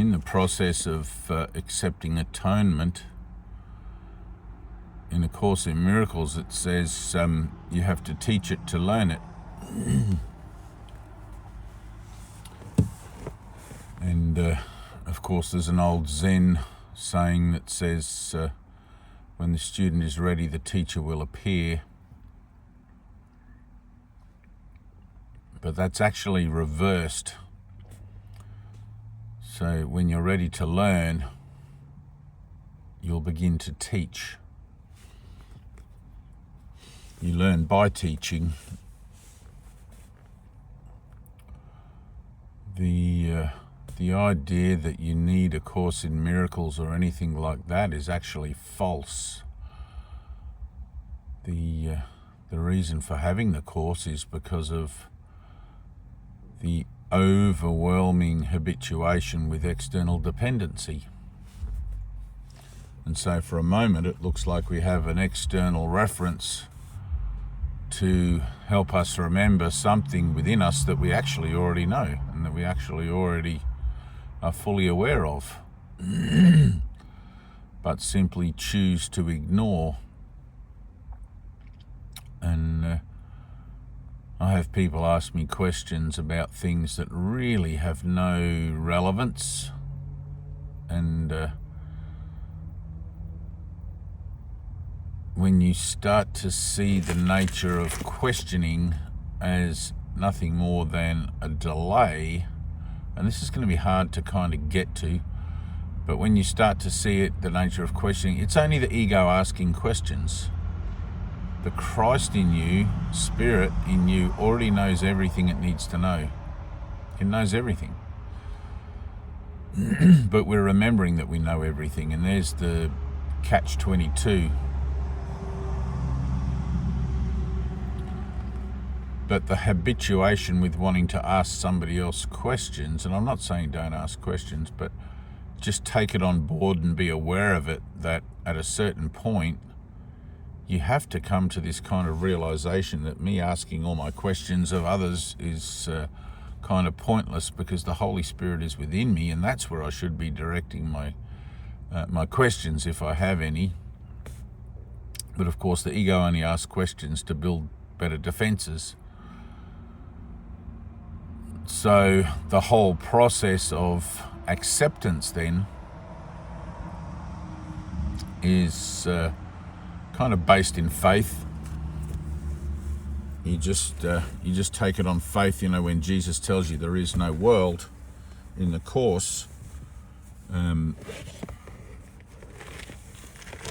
in the process of accepting atonement, in A Course in Miracles, it says you have to teach it to learn it. And of course there's an old Zen saying that says when the student is ready, the teacher will appear. But that's actually reversed. So when you're ready to learn, you'll begin to teach. You learn by teaching. The idea that you need A Course in Miracles or anything like that is actually false. The reason for having the Course is because of the overwhelming habituation with external dependency. And so for a moment it looks like we have an external reference to help us remember something within us that we actually already know and that we actually already are fully aware of, but simply choose to ignore. And I have people ask me questions about things that really have no relevance, and when you start to see the nature of questioning as nothing more than a delay, and this is going to be hard to kind of get to, but when you start to see it, the nature of questioning, it's only the ego asking questions. The Christ in you, Spirit in you, already knows everything it needs to know. It knows everything. But we're remembering that we know everything, and there's the catch-22. But the habituation with wanting to ask somebody else questions, and I'm not saying don't ask questions, but just take it on board and be aware of it, that at a certain point, you have to come to this kind of realization that me asking all my questions of others is kind of pointless, because the Holy Spirit is within me, and that's where I should be directing my questions if I have any. But of course, the ego only asks questions to build better defenses. So the whole process of acceptance then is kind of based in faith. You just take it on faith. You know, when Jesus tells you there is no world in the Course,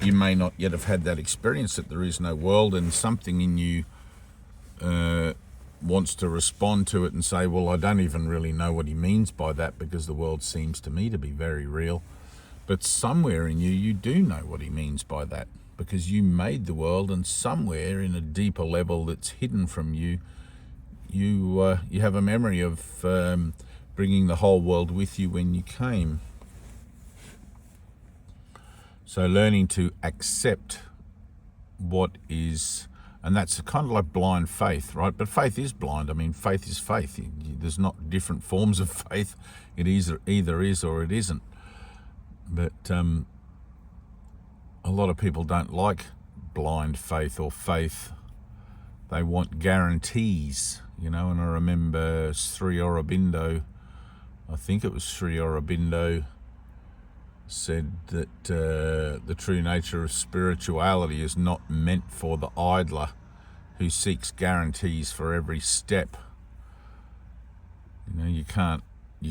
you may not yet have had that experience that there is no world, and something in you wants to respond to it and say, well, I don't even really know what he means by that, because the world seems to me to be very real. But somewhere in you, you do know what he means by that, because you made the world, and somewhere in a deeper level that's hidden from you, you have a memory of bringing the whole world with you when you came. So learning to accept what is, and that's kind of like blind faith, right? But faith is blind. I mean, faith is faith. There's not different forms of faith. It either is or it isn't. But a lot of people don't like blind faith or faith. They want guarantees, you know. And I remember Sri Aurobindo, I think it was Sri Aurobindo, said that the true nature of spirituality is not meant for the idler who seeks guarantees for every step. You know, you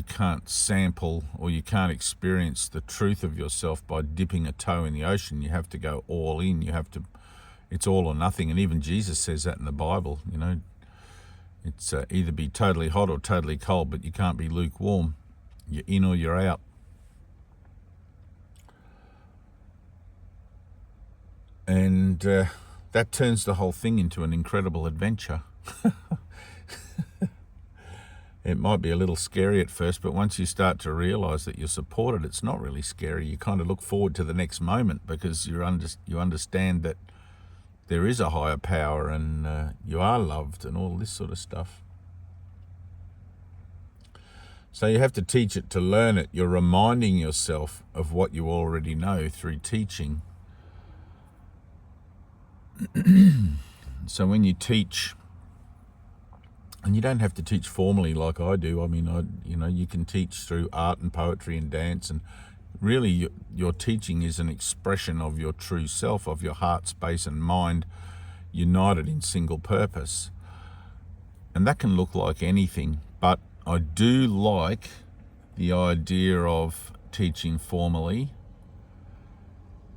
can't sample, or you can't experience the truth of yourself by dipping a toe in the ocean. You have to go all in. It's all or nothing. And even Jesus says that in the Bible, you know. It's either be totally hot or totally cold, but you can't be lukewarm. You're in or you're out. And that turns the whole thing into an incredible adventure. It might be a little scary at first, but once you start to realize that you're supported, it's not really scary. You kind of look forward to the next moment, because you understand that there is a higher power, and you are loved, and all this sort of stuff. So you have to teach it to learn it. You're reminding yourself of what you already know through teaching. So when you teach, and you don't have to teach formally like I do. I mean, you can teach through art and poetry and dance, and really your teaching is an expression of your true self, of your heart, space and mind united in single purpose. And that can look like anything, but I do like the idea of teaching formally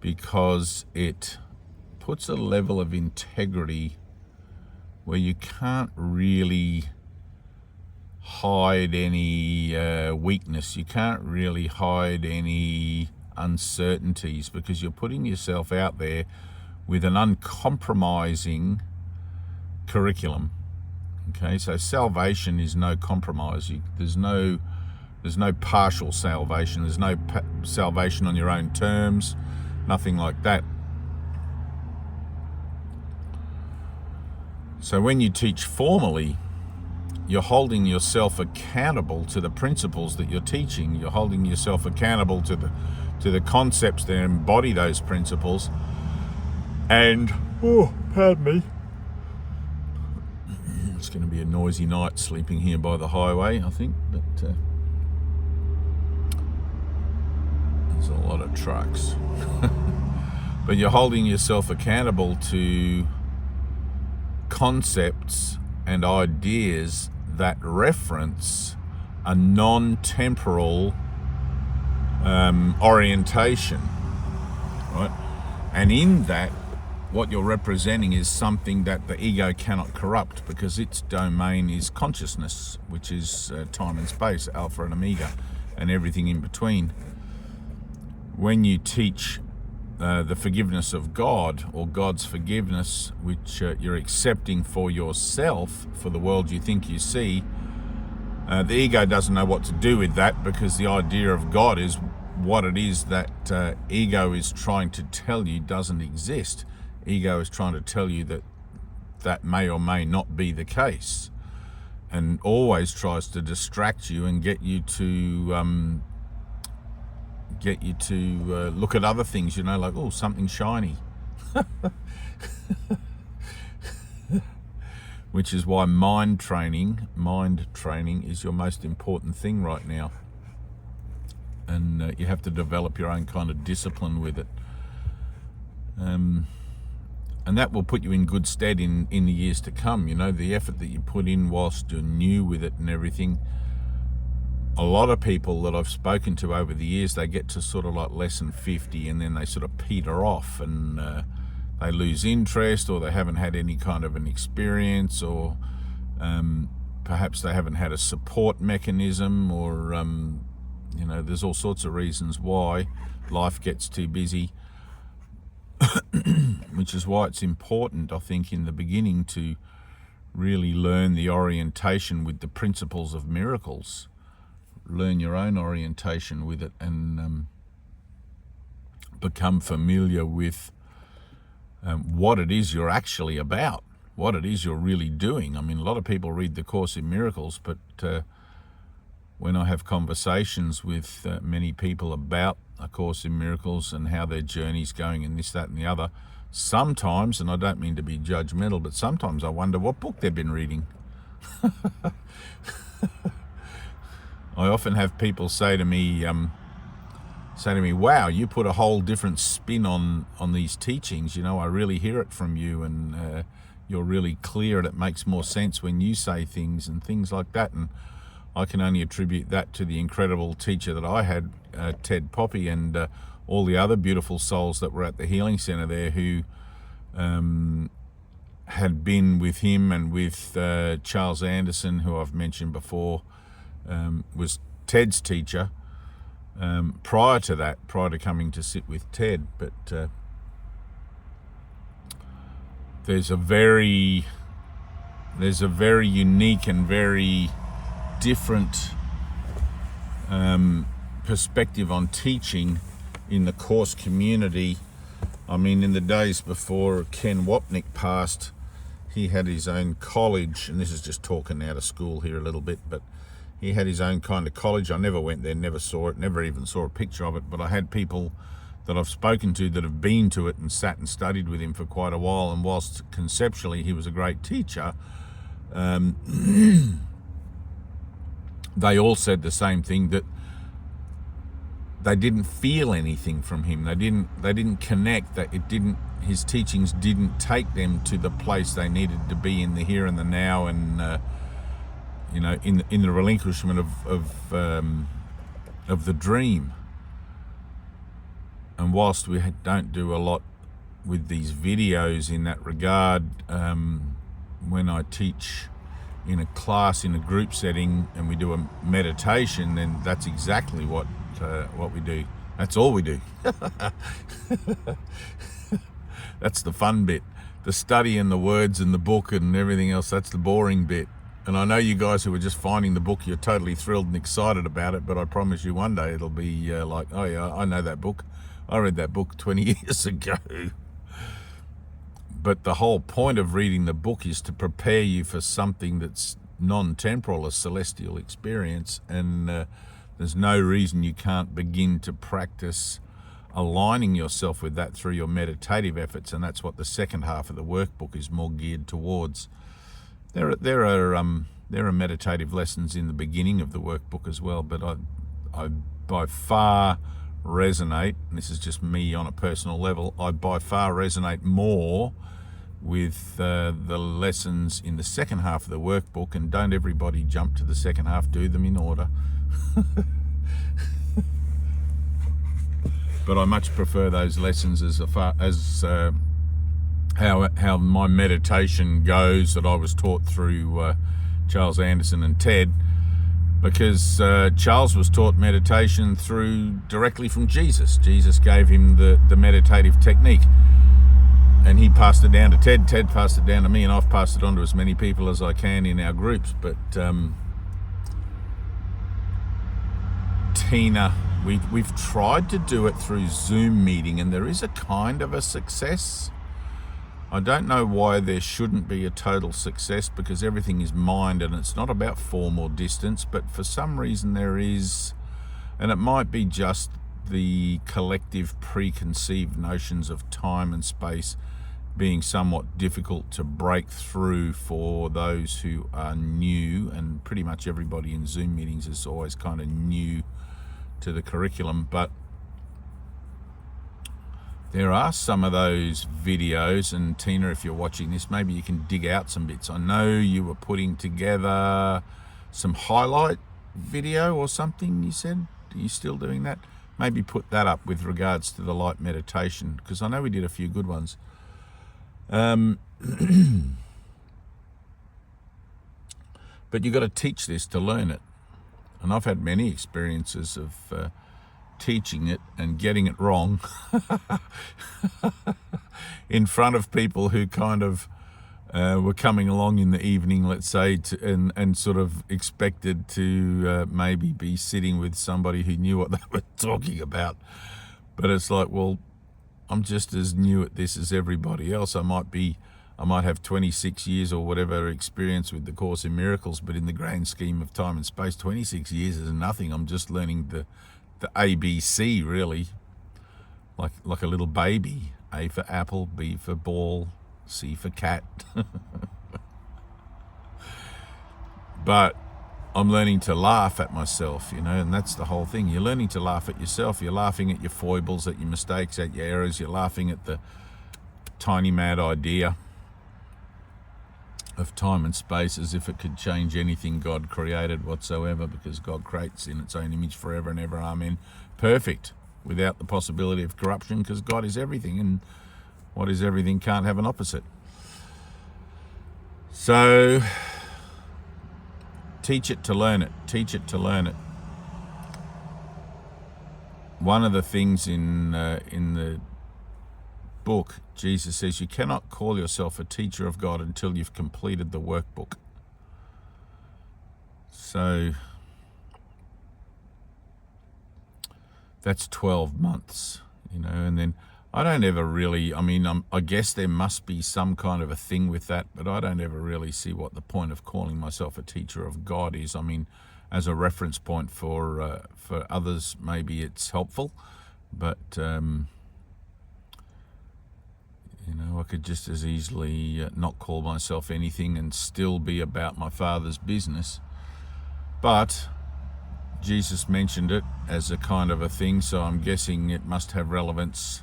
because it puts a level of integrity where you can't really hide any weakness. You can't really hide any uncertainties because you're putting yourself out there with an uncompromising curriculum. Okay, so salvation is no compromise. There's no partial salvation. There's no salvation on your own terms, nothing like that. So when you teach formally, you're holding yourself accountable to the principles that you're teaching. You're holding yourself accountable to the concepts that embody those principles. And, pardon me, it's going to be a noisy night sleeping here by the highway, I think, but there's a lot of trucks. But you're holding yourself accountable to concepts and ideas that reference a non-temporal orientation, right? And in that, what you're representing is something that the ego cannot corrupt because its domain is consciousness, which is time and space, alpha and omega, and everything in between. When you teach the forgiveness of God, or God's forgiveness, which you're accepting for yourself, for the world you think you see, the ego doesn't know what to do with that because the idea of God is what it is that ego is trying to tell you doesn't exist. Ego is trying to tell you that may or may not be the case, and always tries to distract you and get you to look at other things, like, oh, something shiny. Which is why mind training is your most important thing right now. And you have to develop your own kind of discipline with it. And that will put you in good stead in the years to come. The effort that you put in whilst you're new with it and everything. A lot of people that I've spoken to over the years, they get to sort of like lesson 50 and then they sort of peter off and they lose interest, or they haven't had any kind of an experience, or perhaps they haven't had a support mechanism, or there's all sorts of reasons why life gets too busy. Which is why it's important, I think, in the beginning to really learn the orientation with the principles of miracles. Learn your own orientation with it and become familiar with what it is you're actually about, what it is you're really doing. I mean, a lot of people read the Course in Miracles, but when I have conversations with many people about A Course in Miracles and how their journey's going and this, that and the other, sometimes, and I don't mean to be judgmental, but sometimes I wonder what book they've been reading. I often have people say to me, wow, you put a whole different spin on these teachings. I really hear it from you, and you're really clear, and it makes more sense when you say things and things like that. And I can only attribute that to the incredible teacher that I had, Ted Poppy, and all the other beautiful souls that were at the Healing Centre there who had been with him, and with Charles Anderson, who I've mentioned before, was Ted's teacher prior to coming to sit with Ted. But there's a very unique and very different perspective on teaching in the Course community. I mean, in the days before Ken Wapnick passed, he had his own college, and this is just talking out of school here a little bit, but He had his own kind of college. I never went there, never saw it, never even saw a picture of it, but I had people that I've spoken to that have been to it and sat and studied with him for quite a while, and whilst conceptually he was a great teacher, they all said the same thing, that they didn't feel anything from him. They didn't connect, that his teachings didn't take them to the place they needed to be in the here and the now, and in the relinquishment of the dream. And whilst we don't do a lot with these videos in that regard, when I teach in a class, in a group setting, and we do a meditation, then that's exactly what we do. That's all we do. That's the fun bit. The study and the words and the book and everything else, that's the boring bit. And I know you guys who are just finding the book, you're totally thrilled and excited about it, but I promise you one day it'll be like, oh yeah, I know that book. I read that book 20 years ago. But the whole point of reading the book is to prepare you for something that's non-temporal, a celestial experience, and there's no reason you can't begin to practice aligning yourself with that through your meditative efforts, and that's what the second half of the workbook is more geared towards. There are meditative lessons in the beginning of the workbook as well, but I by far resonate, and this is just me on a personal level, I by far resonate more with the lessons in the second half of the workbook. And don't everybody jump to the second half, do them in order. But I much prefer those lessons as far as how my meditation goes that I was taught through Charles Anderson and Ted, because Charles was taught meditation directly from Jesus. Jesus gave him the meditative technique, and he passed it down to Ted. Ted passed it down to me, and I've passed it on to as many people as I can in our groups. But Tyna, we've tried to do it through Zoom meeting, and there is a kind of a success. I don't know why there shouldn't be a total success, because everything is mind and it's not about form or distance, but for some reason there is, and it might be just the collective preconceived notions of time and space being somewhat difficult to break through for those who are new, and pretty much everybody in Zoom meetings is always kind of new to the curriculum. But there are some of those videos, and Tyna, if you're watching this, maybe you can dig out some bits. I know you were putting together some highlight video or something, you said. Are you still doing that? Maybe put that up with regards to the light meditation, because I know we did a few good ones. But you've got to teach this to learn it. And I've had many experiences of teaching it and getting it wrong in front of people who kind of were coming along in the evening, let's say, and sort of expected to maybe be sitting with somebody who knew what they were talking about. But it's like, well, I'm just as new at this as everybody else. I might have 26 years or whatever experience with the Course in Miracles, but in the grand scheme of time and space, 26 years is nothing. I'm just learning the ABC, really, like a little baby. A for apple, B for ball, C for cat. But I'm learning to laugh at myself, and that's the whole thing. You're learning to laugh at yourself. You're laughing at your foibles, at your mistakes, at your errors. You're laughing at the tiny mad idea of time and space as if it could change anything God created whatsoever, because God creates in its own image forever and ever. Amen. Perfect, without the possibility of corruption, because God is everything, and what is everything can't have an opposite. So teach it to learn it. Teach it to learn it. One of the things in the book, Jesus says you cannot call yourself a teacher of God until you've completed the workbook. So that's 12 months, and then I don't ever really, I guess there must be some kind of a thing with that, but I don't ever really see what the point of calling myself a teacher of God is. as a reference point for others. Maybe it's helpful, but I could just as easily not call myself anything and still be about my Father's business. But Jesus mentioned it as a kind of a thing, so I'm guessing it must have relevance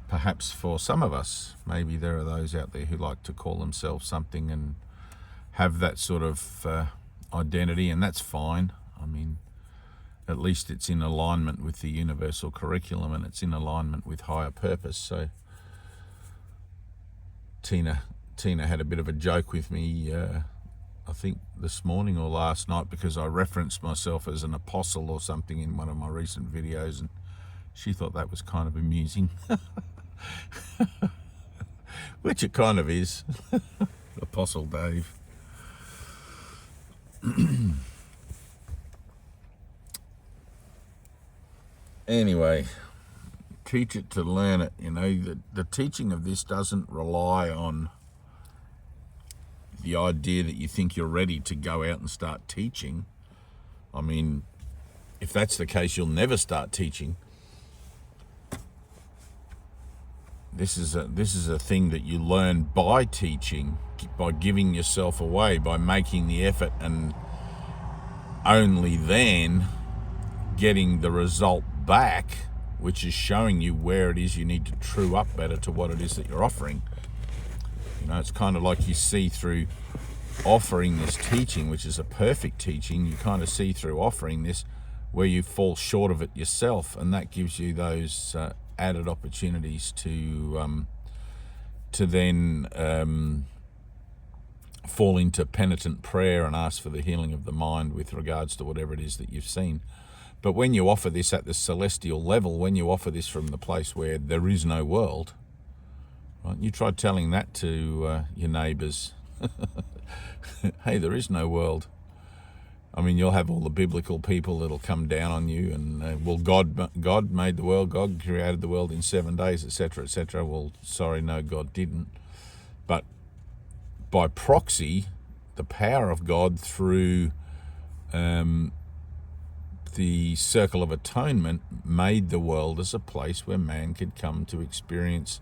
perhaps for some of us. Maybe there are those out there who like to call themselves something and have that sort of identity, and that's fine. I mean, at least it's in alignment with the universal curriculum, and it's in alignment with higher purpose. So Tina had a bit of a joke with me, I think this morning or last night, because I referenced myself as an apostle or something in one of my recent videos, and she thought that was kind of amusing. Which it kind of is. Apostle Dave. Anyway, teach it to learn it. The teaching of this doesn't rely on the idea that you think you're ready to go out and start teaching. I mean, if that's the case, you'll never start teaching. This is a thing that you learn by teaching, by giving yourself away, by making the effort, and only then getting the result back, which is showing you where it is you need to true up better to what it is that you're offering. It's kind of like you see through offering this teaching, which is a perfect teaching, you kind of see through offering this where you fall short of it yourself, and that gives you those added opportunities to then fall into penitent prayer and ask for the healing of the mind with regards to whatever it is that you've seen. But when you offer this at the celestial level, when you offer this from the place where there is no world, right? You try telling that to your neighbours. Hey, there is no world. I mean, you'll have all the biblical people that'll come down on you and, well, God made the world, God created the world in 7 days, etc., etc. Well, sorry, no, God didn't. But by proxy, the power of God through the circle of atonement made the world as a place where man could come to experience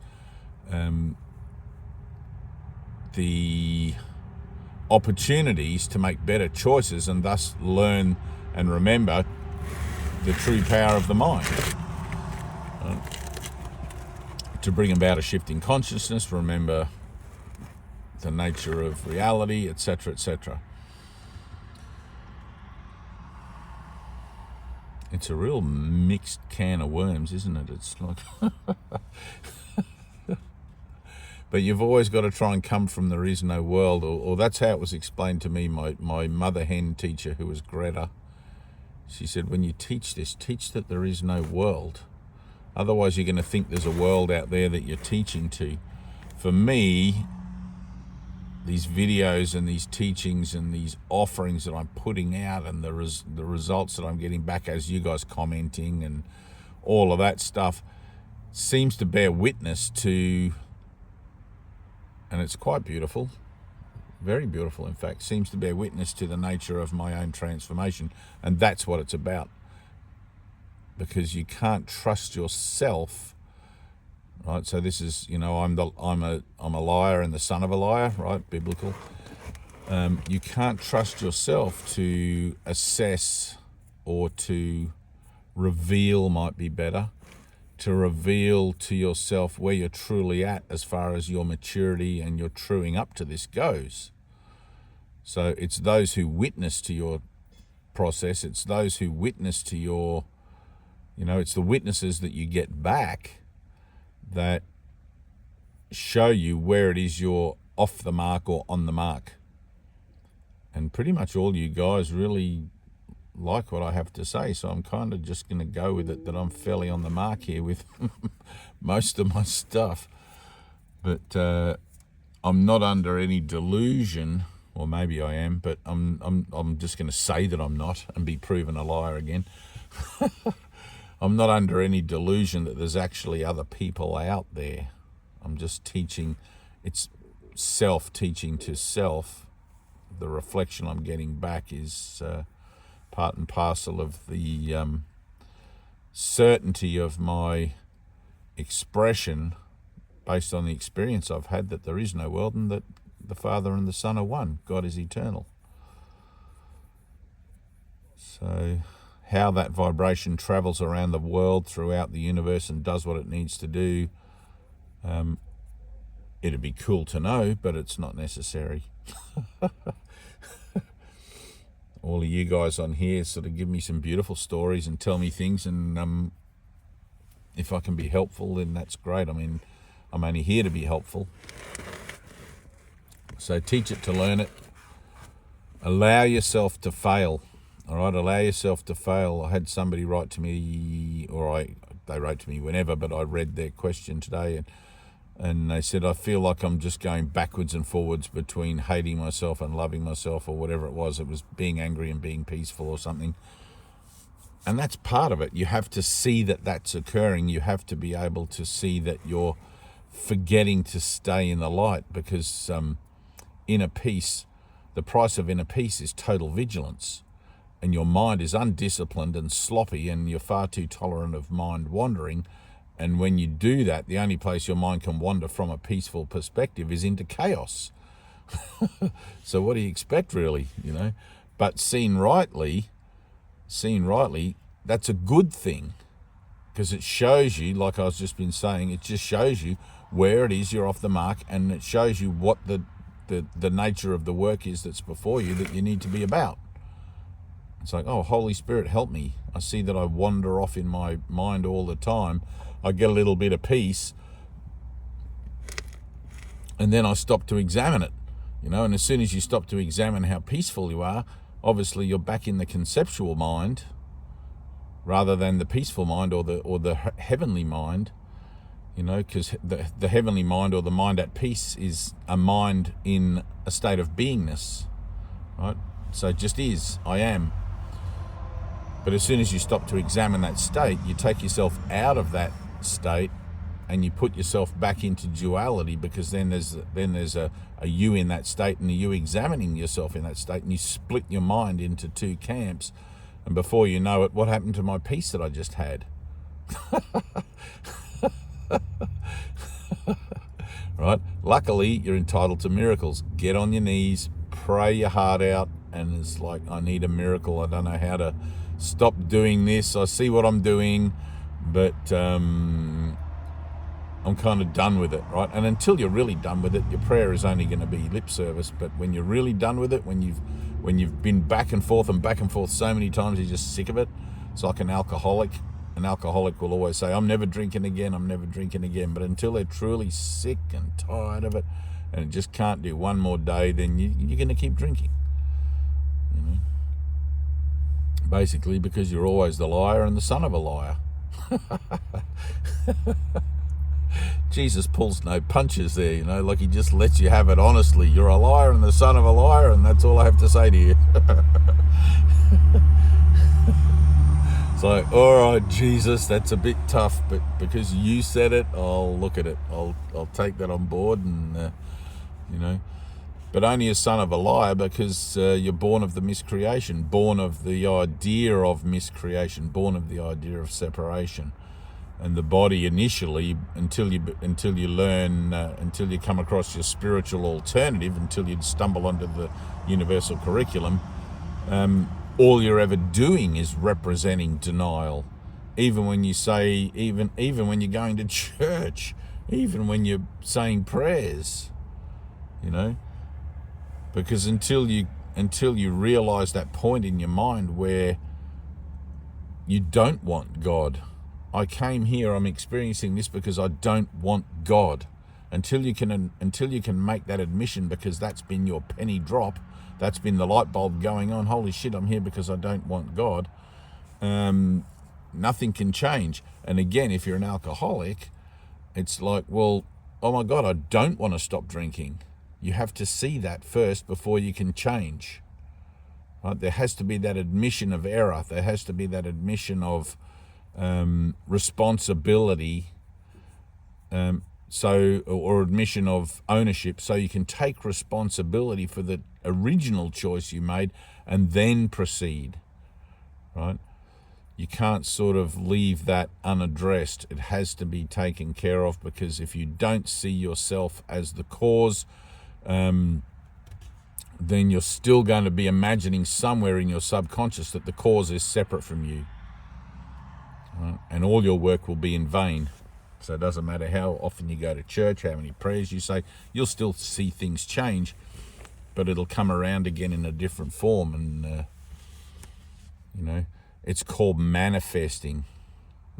the opportunities to make better choices and thus learn and remember the true power of the mind. To bring about a shift in consciousness, remember the nature of reality, etc., etc. It's a real mixed can of worms, isn't it? It's like... But you've always got to try and come from there is no world, or that's how it was explained to me. My mother hen teacher, who was Greta, she said, when you teach this, teach that there is no world. Otherwise you're going to think there's a world out there that you're teaching to. For me, these videos and these teachings and these offerings that I'm putting out and the results that I'm getting back as you guys commenting and all of that stuff seems to bear witness to... And it's quite beautiful, very beautiful, in fact, seems to bear witness to the nature of my own transformation. And that's what it's about. Because you can't trust yourself, right? So this is, I'm a liar and the son of a liar, right? Biblical. You can't trust yourself to assess or to reveal, might be better, to reveal to yourself where you're truly at as far as your maturity and your truing up to this goes. So it's those who witness to your process, it's those who witness to your, it's the witnesses that you get back that show you where it is you're off the mark or on the mark. And pretty much all you guys really like what I have to say, so I'm kind of just going to go with it that I'm fairly on the mark here with most of my stuff. But I'm not under any delusion, or maybe I am, but I'm just going to say that I'm not and be proven a liar again. I'm not under any delusion that there's actually other people out there. I'm just teaching. It's self-teaching to self. The reflection I'm getting back is part and parcel of the certainty of my expression based on the experience I've had that there is no world and that the Father and the Son are one. God is eternal. So how that vibration travels around the world throughout the universe and does what it needs to do, it'd be cool to know, but it's not necessary. All of you guys on here sort of give me some beautiful stories and tell me things, and if I can be helpful, then that's great. I mean, I'm only here to be helpful. So teach it to learn it. Allow yourself to fail. All right, allow yourself to fail. I had somebody write to me, they wrote to me whenever, but I read their question today, and they said, I feel like I'm just going backwards and forwards between hating myself and loving myself, or whatever it was. It was being angry and being peaceful or something. And that's part of it. You have to see that that's occurring. You have to be able to see that you're forgetting to stay in the light, because inner peace, the price of inner peace is total vigilance. And your mind is undisciplined and sloppy, and you're far too tolerant of mind wandering. And when you do that, the only place your mind can wander from a peaceful perspective is into chaos. So what do you expect, really, But seen rightly, that's a good thing, because it shows you, like I was just been saying, it just shows you where it is you're off the mark, and it shows you what the nature of the work is that's before you that you need to be about. It's like, oh, Holy Spirit, help me. I see that I wander off in my mind all the time. I get a little bit of peace, and then I stop to examine it, and as soon as you stop to examine how peaceful you are, obviously you're back in the conceptual mind rather than the peaceful mind or the heavenly mind, because the heavenly mind, or the mind at peace, is a mind in a state of beingness, right? So it just is, I am. But as soon as you stop to examine that state, you take yourself out of that state and you put yourself back into duality, because then there's a you in that state and a you examining yourself in that state, and you split your mind into two camps, and before you know it, what happened to my peace that I just had? Right? Luckily, you're entitled to miracles. Get on your knees, pray your heart out, and it's like, I need a miracle. I don't know how to stop doing this. I see what I'm doing, but I'm kind of done with it, right? And until you're really done with it, your prayer is only going to be lip service. But when you're really done with it, when you've been back and forth so many times, you're just sick of it. It's like an alcoholic. An alcoholic will always say, I'm never drinking again. But until they're truly sick and tired of it and just can't do one more day, then you're going to keep drinking. Basically, because you're always the liar and the son of a liar. Jesus pulls no punches there, like he just lets you have it honestly. You're a liar and the son of a liar, and that's all I have to say to you. It's like, all right, Jesus, that's a bit tough, but because you said it, I'll look at it. I'll take that on board, and but only a son of a liar, because you're born of the miscreation, born of the idea of miscreation, born of the idea of separation. And the body initially, until you learn, until you come across your spiritual alternative, until you stumble onto the universal curriculum, all you're ever doing is representing denial. Even when you say, even when you're going to church, even when you're saying prayers, because until you realize that point in your mind where you don't want God. I came here, I'm experiencing this because I don't want God. Until you can make that admission, because that's been your penny drop, that's been the light bulb going on, holy shit, I'm here because I don't want God, nothing can change. And again, if you're an alcoholic, it's like, well, oh my God, I don't want to stop drinking. You have to see that first before you can change. Right? There has to be that admission of error. There has to be that admission of responsibility, or admission of ownership, so you can take responsibility for the original choice you made and then proceed. right? You can't sort of leave that unaddressed. It has to be taken care of, because if you don't see yourself as the cause, then you're still going to be imagining somewhere in your subconscious that the cause is separate from you. Right? And all your work will be in vain. So it doesn't matter how often you go to church, how many prayers you say, you'll still see things change, but it'll come around again in a different form. And, it's called manifesting.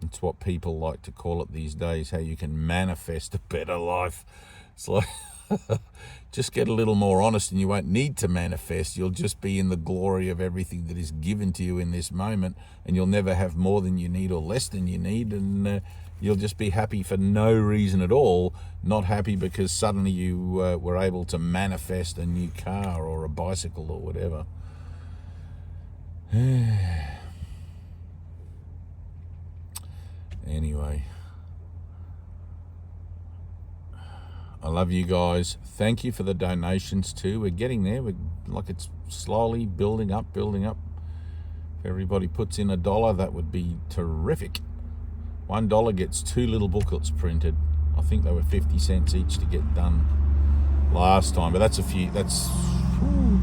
It's what people like to call it these days, how you can manifest a better life. It's like, just get a little more honest and you won't need to manifest. You'll just be in the glory of everything that is given to you in this moment, and you'll never have more than you need or less than you need, and you'll just be happy for no reason at all, not happy because suddenly you were able to manifest a new car or a bicycle or whatever. Anyway, I love you guys. Thank you for the donations too. We're getting there. It's slowly building up. If everybody puts in $1, that would be terrific. $1 gets 2 little booklets printed. I think they were 50 cents each to get done last time, but that's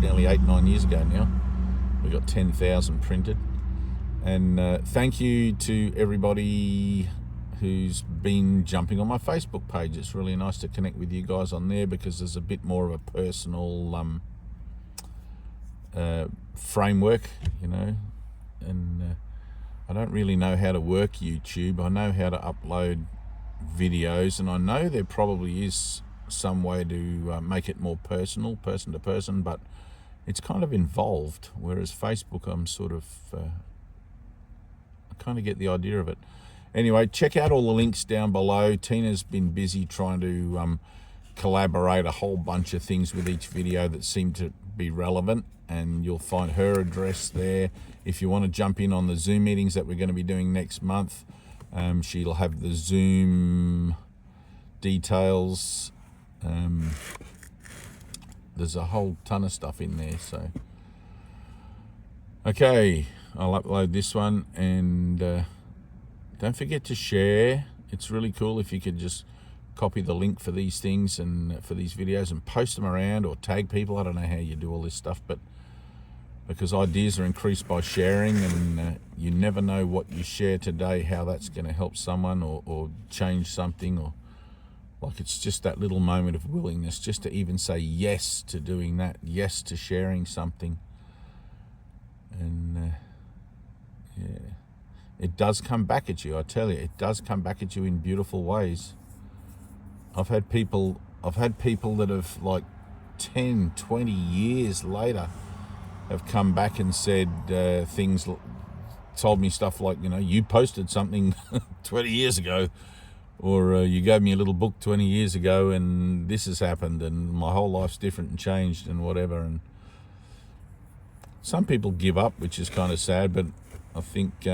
nearly 8-9 years ago now. We got 10,000 printed. And thank you to everybody who's been jumping on my Facebook page. It's really nice to connect with you guys on there, because there's a bit more of a personal framework, and I don't really know how to work YouTube. I know how to upload videos, and I know there probably is some way to make it more personal, person to person, but it's kind of involved, whereas Facebook, I'm sort of I kind of get the idea of it. Anyway, check out all the links down below. Tina's been busy trying to collaborate a whole bunch of things with each video that seem to be relevant, and you'll find her address there. If you want to jump in on the Zoom meetings that we're going to be doing next month, she'll have the Zoom details. There's a whole ton of stuff in there. So, okay, I'll upload this one, and don't forget to share. It's really cool if you could just copy the link for these things and for these videos and post them around, or tag people. I don't know how you do all this stuff, but because ideas are increased by sharing, and you never know what you share today, how that's going to help someone or change something, or like it's just that little moment of willingness just to even say yes to doing that, yes to sharing something. And yeah, it does come back at you. I tell you, it does come back at you in beautiful ways. I've had people that have, like, 10, 20 years later have come back and said things, told me stuff like, you posted something 20 years ago, or you gave me a little book 20 years ago, and this has happened, and my whole life's different and changed and whatever. And some people give up, which is kind of sad, but I think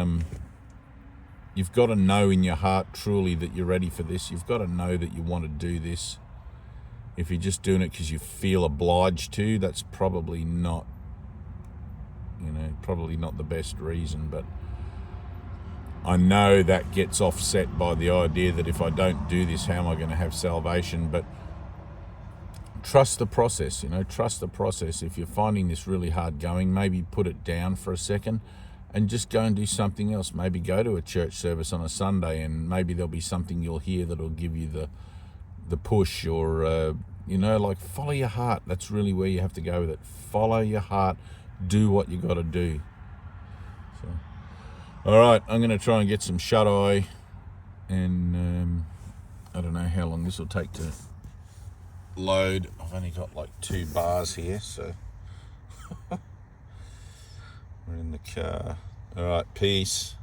you've got to know in your heart truly that you're ready for this. You've got to know that you want to do this. If you're just doing it because you feel obliged to, that's probably not, probably not the best reason. But I know that gets offset by the idea that if I don't do this, how am I going to have salvation? But trust the process, trust the process. If you're finding this really hard going, maybe put it down for a second and just go and do something else. Maybe go to a church service on a Sunday, and maybe there'll be something you'll hear that'll give you the push, or like follow your heart. That's really where you have to go with it. Follow your heart. Do what you got to do. So, all right, I'm going to try and get some shut eye, and I don't know how long this will take to load. I've only got like 2 bars here, so we're in the car. All right, peace.